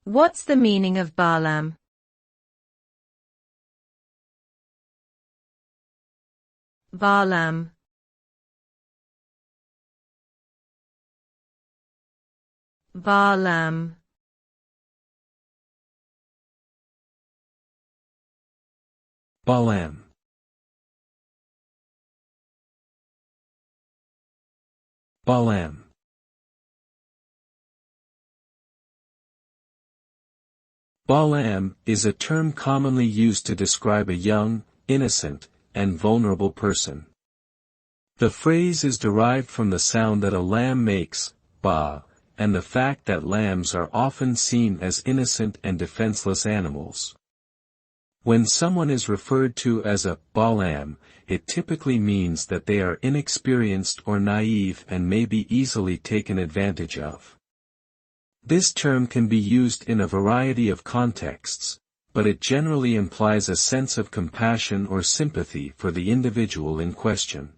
What's the meaning of baa-lamb? Baa-lamb. Baa-lamb. Baa-lamb. Baa-lamb. Baa-lamb is a term commonly used to describe a young, innocent, and vulnerable person. The phrase is derived from the sound that a lamb makes, baa, and the fact that lambs are often seen as innocent and defenseless animals. When someone is referred to as a baa-lamb, it typically means that they are inexperienced or naive and may be easily taken advantage of. This term can be used in a variety of contexts, but it generally implies a sense of compassion or sympathy for the individual in question.